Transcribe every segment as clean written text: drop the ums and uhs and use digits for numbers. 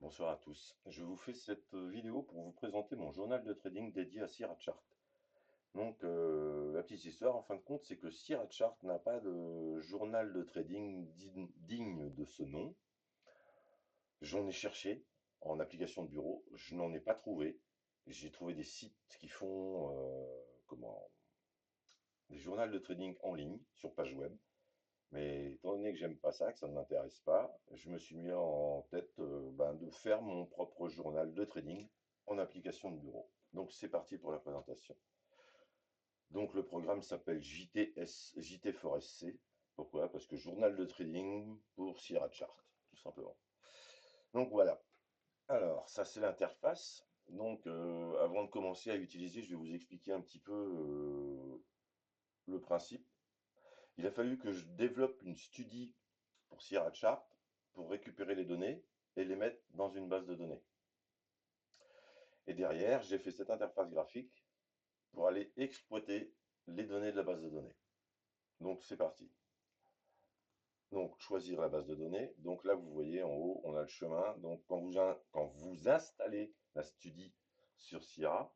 Bonsoir à tous. Je vous fais cette vidéo pour vous présenter mon journal de trading dédié à Sirachart. Donc, la petite histoire, en fin de compte, c'est que Sirachart n'a pas de journal de trading digne de ce nom. J'en ai cherché en application de bureau, je n'en ai pas trouvé. J'ai trouvé des sites qui font des journaux de trading en ligne sur page web. Mais étant donné que j'aime pas ça, que ça ne m'intéresse pas, je me suis mis en tête de faire mon propre journal de trading en application de bureau. Donc c'est parti pour la présentation. Donc le programme s'appelle JT Forest C. Pourquoi? Parce que journal de trading pour Sierra Chart, tout simplement. Donc voilà. Alors ça c'est l'interface. Donc avant de commencer à l'utiliser, je vais vous expliquer un petit peu le principe. Il a fallu que je développe une studie pour Sierra Chart pour récupérer les données et les mettre dans une base de données. Et derrière, j'ai fait cette interface graphique pour aller exploiter les données de la base de données. Donc c'est parti. Donc choisir la base de données. Donc là, vous voyez en haut, on a le chemin. Donc quand vous installez la studie sur Sierra,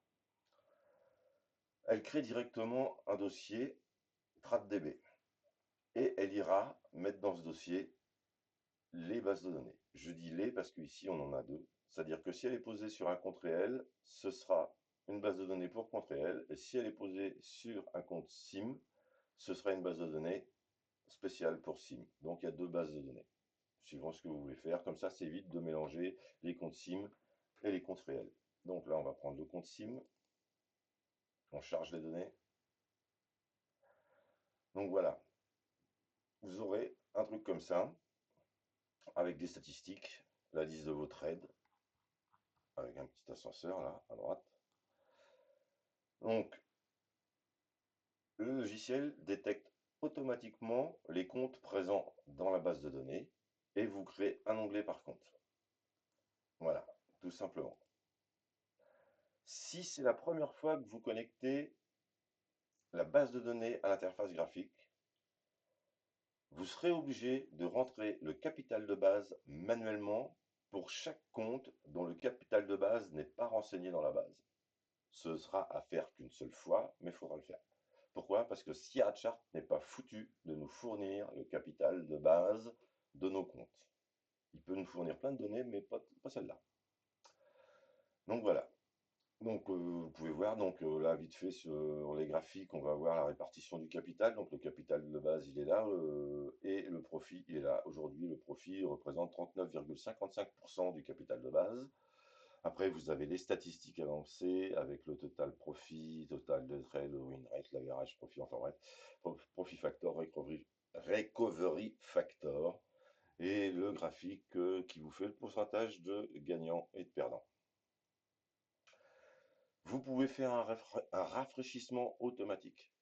elle crée directement un dossier TradDB et elle ira mettre dans ce dossier les bases de données. Je dis les parce qu'ici on en a deux. C'est-à-dire que si elle est posée sur un compte réel, ce sera une base de données pour compte réel. Et si elle est posée sur un compte SIM, ce sera une base de données spéciale pour SIM. Donc il y a deux bases de données, suivant ce que vous voulez faire. Comme ça, c'est évite de mélanger les comptes SIM et les comptes réels. Donc là, on va prendre le compte SIM. On charge les données. Donc voilà, vous aurez un truc comme ça, avec des statistiques, la liste de vos trades, avec un petit ascenseur là, à droite. Donc, le logiciel détecte automatiquement les comptes présents dans la base de données et vous créez un onglet par compte. Voilà, tout simplement. Si c'est la première fois que vous connectez la base de données à l'interface graphique, vous serez obligé de rentrer le capital de base manuellement pour chaque compte dont le capital de base n'est pas renseigné dans la base. Ce sera à faire qu'une seule fois, mais il faudra le faire. Pourquoi? Parce que Sierra Chart n'est pas foutu de nous fournir le capital de base de nos comptes. Il peut nous fournir plein de données, mais pas celle-là. Donc voilà. Donc vous pouvez voir, donc là vite fait sur les graphiques, on va voir la répartition du capital. Donc le capital de base, il est là, et le profit, il est là. Aujourd'hui, le profit représente 39,55% du capital de base. Après, vous avez les statistiques avancées avec le total profit, total de trade, le win rate, l'average profit, enfin bref, profit factor, recovery factor, et le graphique qui vous fait le pourcentage de gagnants et de perdants. Vous pouvez faire un rafraîchissement automatique.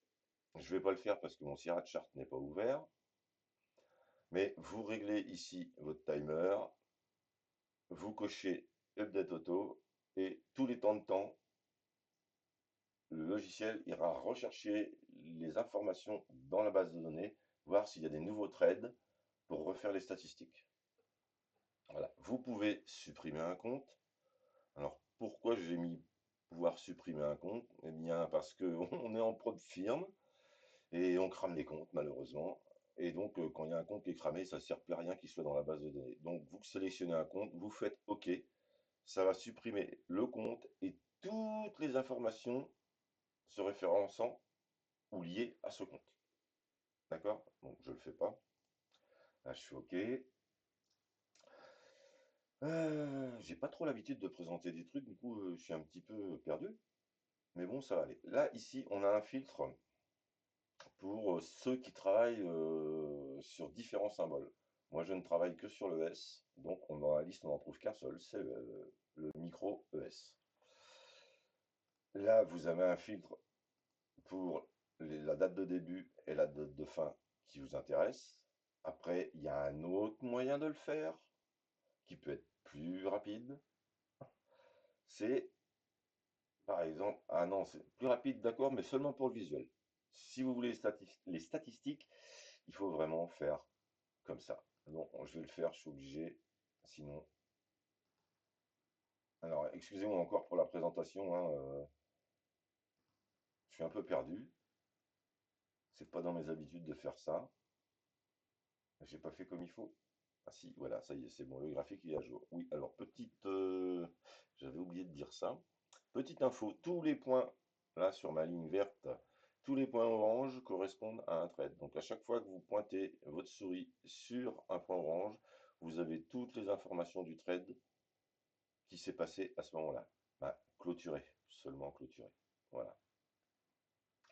Je ne vais pas le faire parce que mon Sierra Chart n'est pas ouvert, mais vous réglez ici votre timer, vous cochez Update Auto, et tous les temps de temps, le logiciel ira rechercher les informations dans la base de données, voir s'il y a des nouveaux trades pour refaire les statistiques. Voilà. Vous pouvez supprimer un compte. Alors, pourquoi j'ai mis pouvoir supprimer un compte? Eh bien, parce qu'on est en prod firme et on crame les comptes, malheureusement. Et donc, quand il y a un compte qui est cramé, ça ne sert plus à rien qu'il soit dans la base de données. Donc, vous sélectionnez un compte, vous faites OK, ça va supprimer le compte et toutes les informations se référençant ou liées à ce compte. D'accord? Donc, je ne le fais pas. Là, je fais OK. J'ai pas trop l'habitude de présenter des trucs, du coup, je suis un petit peu perdu. Mais bon, ça va aller. Là, ici, on a un filtre pour ceux qui travaillent sur différents symboles. Moi, je ne travaille que sur le S, donc dans la liste, on n'en trouve qu'un seul, c'est le micro ES. Là, vous avez un filtre pour la date de début et la date de fin qui vous intéresse. Après, il y a un autre moyen de le faire qui peut être plus rapide. C'est, par exemple, ah non, c'est plus rapide, d'accord, mais seulement pour le visuel. Si vous voulez les statistiques, il faut vraiment faire comme ça. Non, je vais le faire, je suis obligé, sinon excusez-moi encore pour la présentation, hein, je suis un peu perdu. C'est pas dans mes habitudes de faire ça. J'ai pas fait comme il faut. Ah si, voilà, ça y est, c'est bon, le graphique il est à jour. Oui, alors j'avais oublié de dire ça. Petite info, tous les points, là sur ma ligne verte, tous les points orange correspondent à un trade. Donc à chaque fois que vous pointez votre souris sur un point orange, vous avez toutes les informations du trade qui s'est passé à ce moment-là. Bah, clôturé, seulement clôturé. Voilà.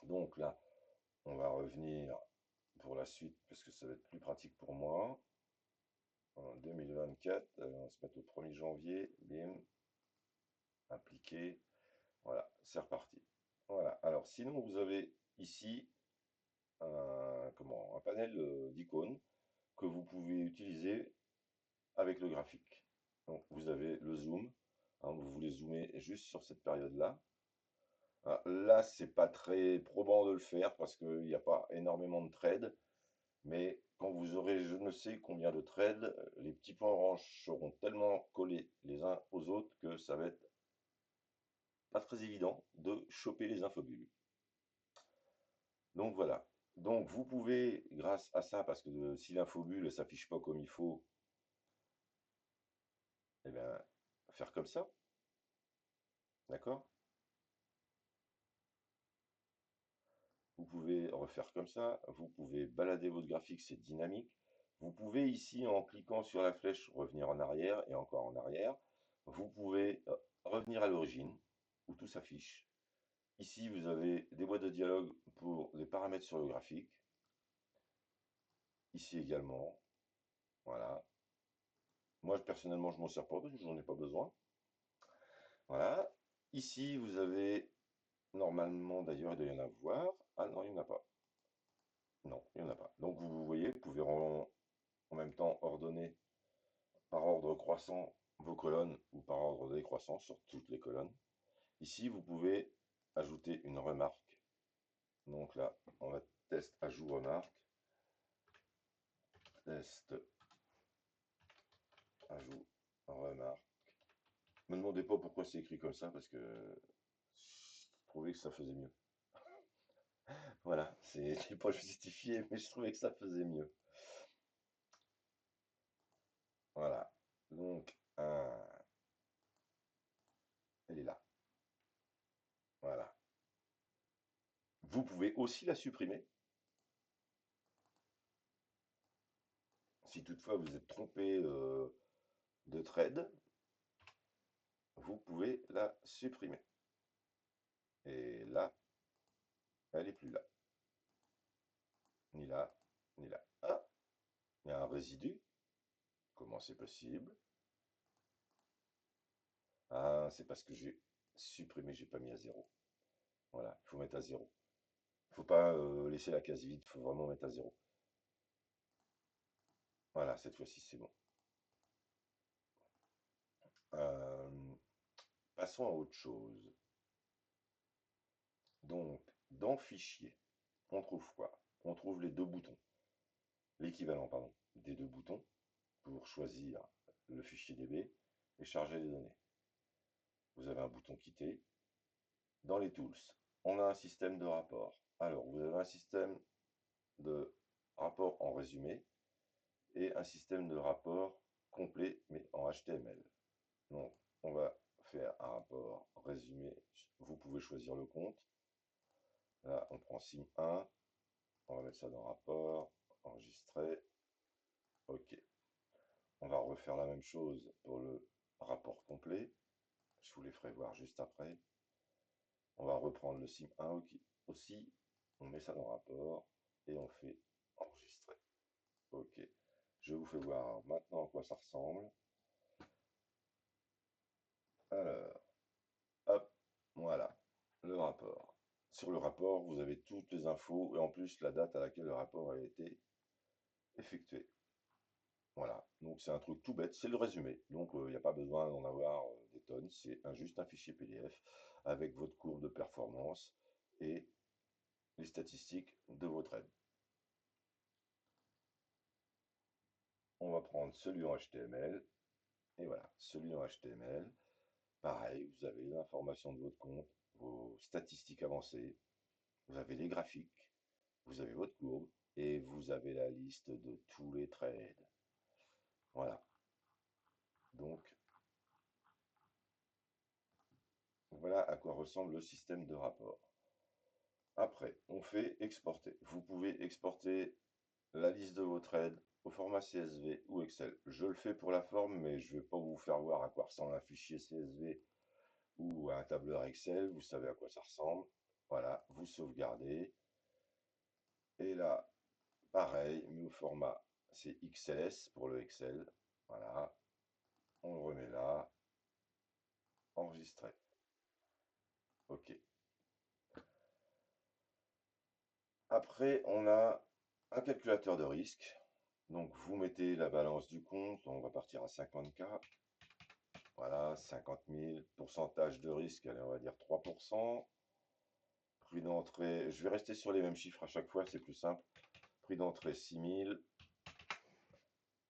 Donc là, on va revenir pour la suite, parce que ça va être plus pratique pour moi. En 2024, on va se mettre au 1er janvier, bim, appliquer, voilà, c'est reparti. Voilà, alors sinon vous avez ici un panel d'icônes que vous pouvez utiliser avec le graphique. Donc vous avez le zoom, hein, vous voulez zoomer juste sur cette période-là. Là, c'est pas très probant de le faire parce qu'il n'y a pas énormément de trades. Mais quand vous aurez je ne sais combien de trades, les petits points orange seront tellement collés les uns aux autres que ça va être pas très évident de choper les infobules. Donc voilà. Donc vous pouvez, grâce à ça, parce que si l'infobulle ne s'affiche pas comme il faut, eh bien, faire comme ça. D'accord? Vous pouvez refaire comme ça. Vous pouvez balader votre graphique, c'est dynamique. Vous pouvez ici, en cliquant sur la flèche, revenir en arrière et encore en arrière. Vous pouvez revenir à l'origine, où tout s'affiche. Ici, vous avez des boîtes de dialogue pour les paramètres sur le graphique. Ici également. Voilà. Moi, personnellement, je m'en sers pas parce que je n'en ai pas besoin. Voilà. Ici, vous avez, normalement, d'ailleurs, il doit y en avoir. Ah non, il n'y en a pas. Non, il n'y en a pas. Donc, vous voyez, vous pouvez en même temps ordonner par ordre croissant vos colonnes ou par ordre décroissant sur toutes les colonnes. Ici, vous pouvez ajouter une remarque. Donc là, on va test ajout remarque. Test ajout remarque. Ne me demandez pas pourquoi c'est écrit comme ça, parce que je trouvais que ça faisait mieux. Voilà, c'est pas justifié, mais je trouvais que ça faisait mieux. Voilà, donc elle est là. Voilà. Vous pouvez aussi la supprimer. Si toutefois vous êtes trompé de trade, vous pouvez la supprimer. Et là, elle n'est plus là. Ni là, ni là. Ah, il y a un résidu. Comment c'est possible? Ah, c'est parce que j'ai supprimé, j'ai pas mis à zéro. Voilà, il faut mettre à zéro. Il ne faut pas laisser la case vide, il faut vraiment mettre à zéro. Voilà, cette fois-ci c'est bon. Euh, Passons à autre chose. Donc, dans Fichier, on trouve quoi? On trouve les deux boutons, l'équivalent, pardon, des deux boutons pour choisir le fichier DB et charger les données. Vous avez un bouton quitter. Dans les tools, on a un système de rapport. Alors, vous avez un système de rapport en résumé et un système de rapport complet, mais en HTML. Donc, on va faire un rapport résumé. Vous pouvez choisir le compte. Là, on prend sim 1. On va mettre ça dans rapport, enregistrer. OK. On va refaire la même chose pour le rapport complet. Je vous les ferai voir juste après. On va reprendre le sim 1 aussi. On met ça dans rapport et on fait enregistrer. OK. Je vous fais voir maintenant à quoi ça ressemble. Alors, hop, voilà, le rapport. Sur le rapport, vous avez toutes les infos et en plus la date à laquelle le rapport a été effectué. Voilà, donc c'est un truc tout bête, c'est le résumé. Donc il n'y a pas besoin d'en avoir des tonnes, c'est juste un fichier PDF avec votre courbe de performance et les statistiques de votre aide. On va prendre celui en HTML, et voilà, celui en HTML. Pareil, vous avez l'information de votre compte, vos statistiques avancées, vous avez les graphiques, vous avez votre courbe et vous avez la liste de tous les trades. Voilà. Donc, voilà à quoi ressemble le système de rapport. Après, on fait exporter. Vous pouvez exporter la liste de vos trades au format CSV ou Excel. Je le fais pour la forme, mais je ne vais pas vous faire voir à quoi ressemble un fichier CSV ou un tableur Excel. Vous savez à quoi ça ressemble. Voilà, vous sauvegardez. Et là, pareil, mais au format, c'est XLS pour le Excel. Voilà, on le remet là, enregistré. OK. Après, on a un calculateur de risque. Donc, vous mettez la balance du compte. On va partir à 50K. Voilà, 50 000. Pourcentage de risque, allez, on va dire 3%. Prix d'entrée, je vais rester sur les mêmes chiffres à chaque fois, c'est plus simple. Prix d'entrée 6 000.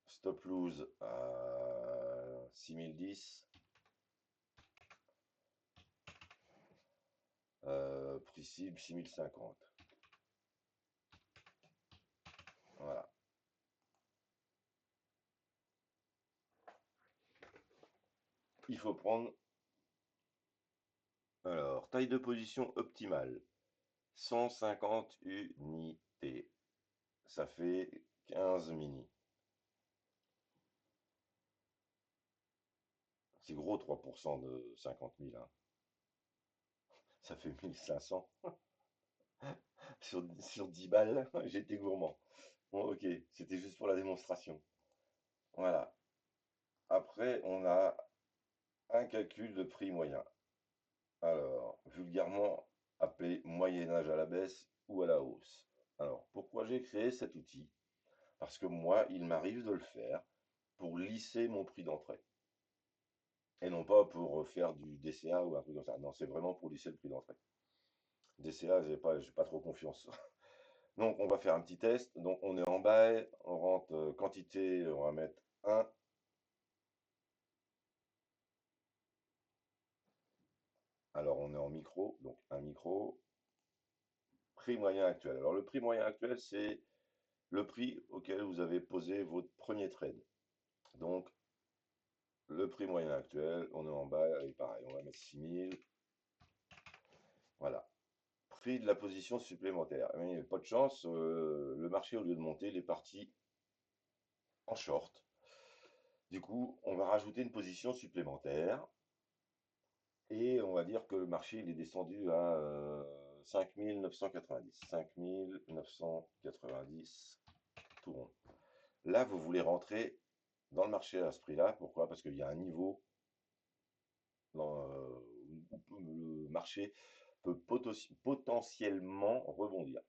Stop lose à 6010. Prix cible 6050. Voilà. Il faut prendre, alors, taille de position optimale, 150 unités. Ça fait 15 mini. C'est gros 3% de 50 000, hein. Ça fait 1500 sur 10 balles. J'ai été gourmand. Bon, ok, c'était juste pour la démonstration. Voilà. Après, on a un calcul de prix moyen. Alors, vulgairement appelé moyen-âge à la baisse ou à la hausse. Alors, pourquoi j'ai créé cet outil? Parce que moi, il m'arrive de le faire pour lisser mon prix d'entrée. Et non pas pour faire du DCA ou un truc comme ça. Non, c'est vraiment pour lisser le prix d'entrée. DCA, j'ai pas trop confiance. Donc, on va faire un petit test. Donc, on est en buy, on rentre quantité, on va mettre 1. Alors, on est en micro, donc un micro. Prix moyen actuel. Alors, le prix moyen actuel, c'est le prix auquel vous avez posé votre premier trade. Donc, le prix moyen actuel, on est en bas, et pareil, on va mettre 6000. Voilà. Prix de la position supplémentaire. Mais pas de chance, le marché, au lieu de monter, il est parti en short. Du coup, on va rajouter une position supplémentaire. Et on va dire que le marché, il est descendu à 5990. 5990, tout rond. Là, vous voulez rentrer dans le marché à ce prix-là. Pourquoi? Parce qu'il y a un niveau où le marché peut potentiellement rebondir.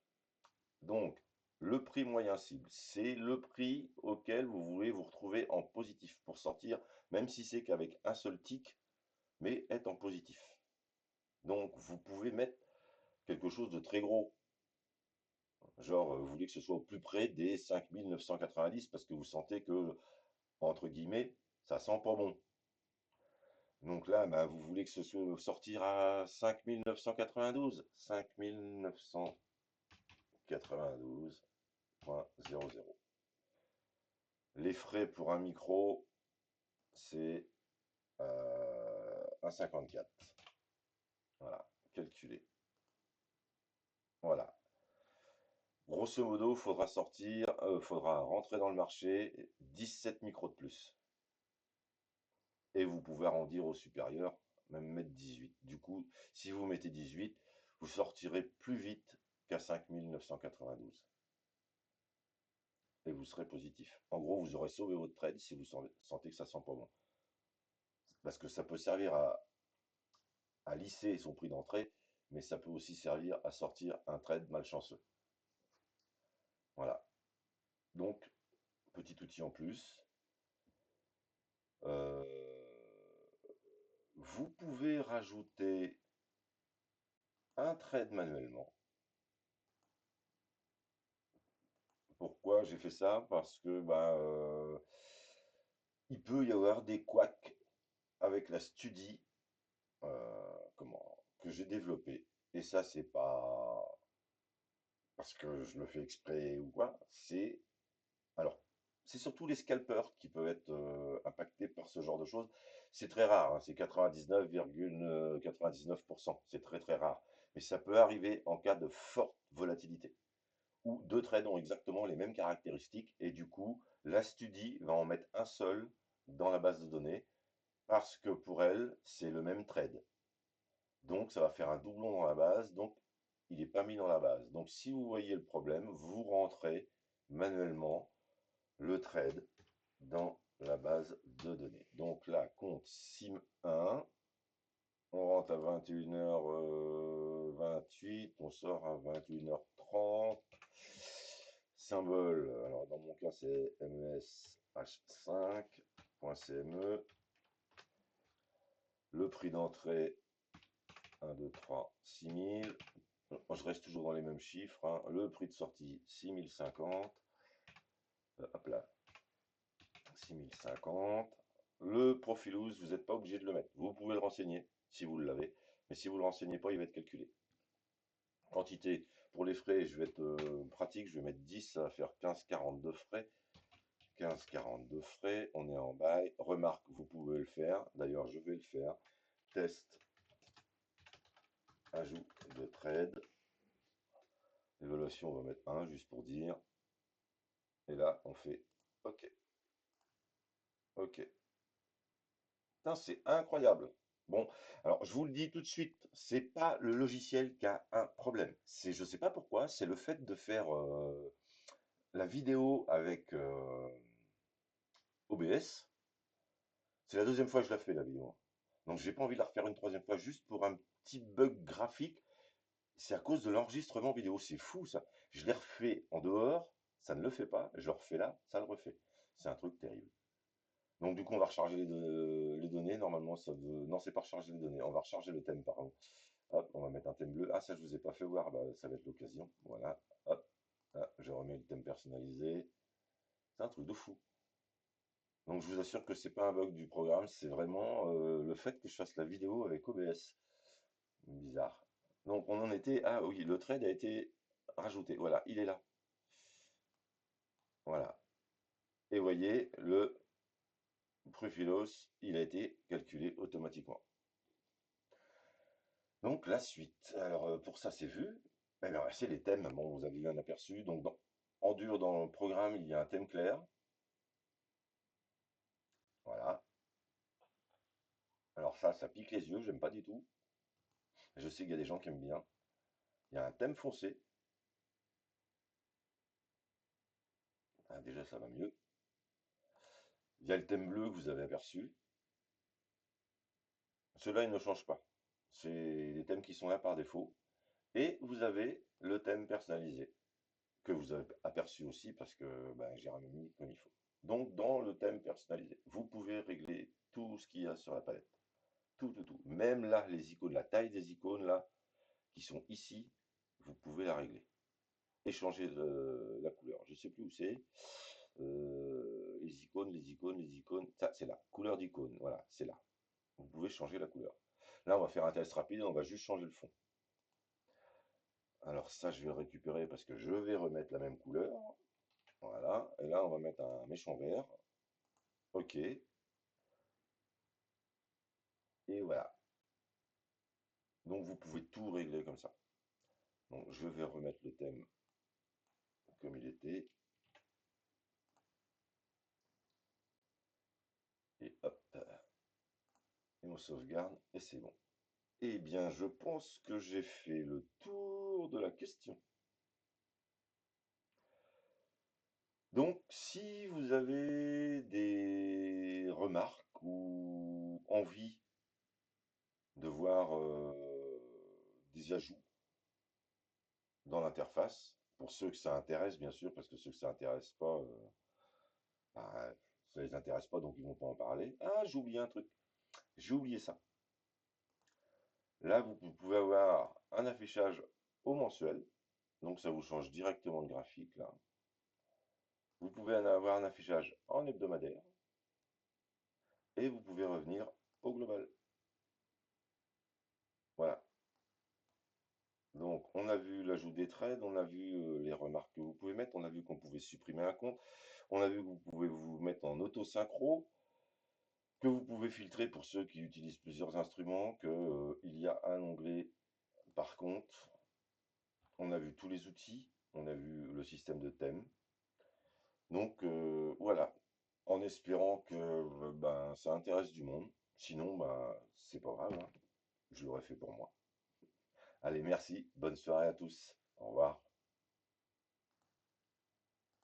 Donc, le prix moyen cible, c'est le prix auquel vous voulez vous retrouver en positif pour sortir, même si c'est qu'avec un seul tick, mais être en positif. Donc, vous pouvez mettre quelque chose de très gros. Genre, vous voulez que ce soit au plus près des 5990 parce que vous sentez que, entre guillemets, ça sent pas bon. Donc là, bah, vous voulez que ce soit sortir à 5992. 5992.00. Les frais pour un micro, c'est 1,54. Voilà, calculé. Voilà. Grosso modo, faudra rentrer dans le marché 17 micros de plus. Et vous pouvez arrondir au supérieur, même mettre 18. Du coup, si vous mettez 18, vous sortirez plus vite qu'à 5992. Et vous serez positif. En gros, vous aurez sauvé votre trade si vous sentez que ça sent pas bon. Parce que ça peut servir à lisser son prix d'entrée, mais ça peut aussi servir à sortir un trade malchanceux. Voilà. Donc, petit outil en plus. Euh, vous pouvez rajouter un trade manuellement. Pourquoi j'ai fait ça? Parce que il peut y avoir des couacs avec la Studi que j'ai développé. Et ça, c'est pas parce que je le fais exprès ou quoi, alors, c'est surtout les scalpers qui peuvent être impactés par ce genre de choses. C'est très rare, hein, c'est 99,99%. C'est très très rare. Mais ça peut arriver en cas de forte volatilité, où deux trades ont exactement les mêmes caractéristiques, et du coup, la studie va en mettre un seul dans la base de données, parce que pour elle, c'est le même trade. Donc, ça va faire un doublon dans la base, donc il n'est pas mis dans la base. Donc, si vous voyez le problème, vous rentrez manuellement le trade dans la base de données. Donc là, compte sim 1, on rentre à 21h28, on sort à 21h30. Symbole, alors dans mon cas c'est msh5.cme. Le prix d'entrée 1, 2, 3, 6000. Je reste toujours dans les mêmes chiffres, hein. Le prix de sortie 6050. Hop là, 6050. Le Profilous, vous n'êtes pas obligé de le mettre. Vous pouvez le renseigner si vous l'avez. Mais si vous ne le renseignez pas, il va être calculé. Quantité, pour les frais, je vais être pratique. Je vais mettre 10, ça va faire 15,42 frais. 15,42 frais, on est en bail. Remarque, vous pouvez le faire. D'ailleurs, je vais le faire. Test, ajout de trade. Évaluation, on va mettre 1, juste pour dire. Et là, on fait OK. OK. Putain, c'est incroyable. Bon, alors je vous le dis tout de suite, c'est pas le logiciel qui a un problème. C'est, je sais pas pourquoi, c'est le fait de faire la vidéo avec OBS. C'est la deuxième fois que je la fais la vidéo. Donc j'ai pas envie de la refaire une troisième fois juste pour un petit bug graphique. C'est à cause de l'enregistrement vidéo. C'est fou ça. Je l'ai refait en dehors, ça ne le fait pas. Je le refais là, ça le refait. C'est un truc terrible. Donc du coup, on va recharger les données. Normalement, ça veut... Non, c'est pas recharger les données. On va recharger le thème, pardon. Hop, on va mettre un thème bleu. Ah, ça, je vous ai pas fait voir. Bah, ça va être l'occasion. Voilà. Hop. Là, je remets le thème personnalisé. C'est un truc de fou. Donc, je vous assure que c'est pas un bug du programme. C'est vraiment le fait que je fasse la vidéo avec OBS. Bizarre. Donc, on en était... Ah oui, le trade a été rajouté. Voilà, il est là. Voilà. Et vous voyez, le Prufilos, il a été calculé automatiquement. Donc la suite. Alors pour ça c'est vu. Eh bien, c'est les thèmes. Bon, vous avez eu un aperçu. Donc en dur dans le programme, il y a un thème clair. Voilà. Alors ça pique les yeux, j'aime pas du tout. Je sais qu'il y a des gens qui aiment bien. Il y a un thème foncé. Ah, déjà ça va mieux. Il y a le thème bleu que vous avez aperçu. Ceux-là, ils ne changent pas. C'est les thèmes qui sont là par défaut. Et vous avez le thème personnalisé, que vous avez aperçu aussi parce que ben, j'ai remis comme il faut. Donc dans le thème personnalisé, vous pouvez régler tout ce qu'il y a sur la palette. Tout, tout, tout. Même là, les icônes, la taille des icônes là, qui sont ici, vous pouvez la régler. Et changer la couleur. Je ne sais plus où c'est. Les icônes, les icônes, les icônes. Ça, c'est là. Couleur d'icône. Voilà, c'est là. Vous pouvez changer la couleur. Là, on va faire un test rapide. On va juste changer le fond. Alors ça, je vais le récupérer parce que je vais remettre la même couleur. Voilà. Et là, on va mettre un méchant vert. OK. Et voilà. Donc, vous pouvez tout régler comme ça. Donc, je vais remettre le thème comme il était. Et hop. Et on sauvegarde. Et c'est bon. Eh bien, je pense que j'ai fait le tour de la question. Donc, si vous avez des remarques ou envie de voir des ajouts dans l'interface, pour ceux que ça intéresse, bien sûr, parce que ceux que ça intéresse pas, bah, ça les intéresse pas, donc ils vont pas en parler. Ah, j'ai oublié un truc. J'ai oublié ça. Là, vous pouvez avoir un affichage au mensuel, donc ça vous change directement le graphique, là. Vous pouvez en avoir un affichage en hebdomadaire et vous pouvez revenir au global. les threads, on a vu les remarques que vous pouvez mettre, on a vu qu'on pouvait supprimer un compte, on a vu que vous pouvez vous mettre en auto-synchro, que vous pouvez filtrer pour ceux qui utilisent plusieurs instruments, que, il y a un onglet par compte. On a vu tous les outils, on a vu le système de thème. Donc voilà, en espérant que, ben, ça intéresse du monde. Sinon, ben, c'est pas grave, hein, je l'aurais fait pour moi. Allez, merci, bonne soirée à tous. Au revoir.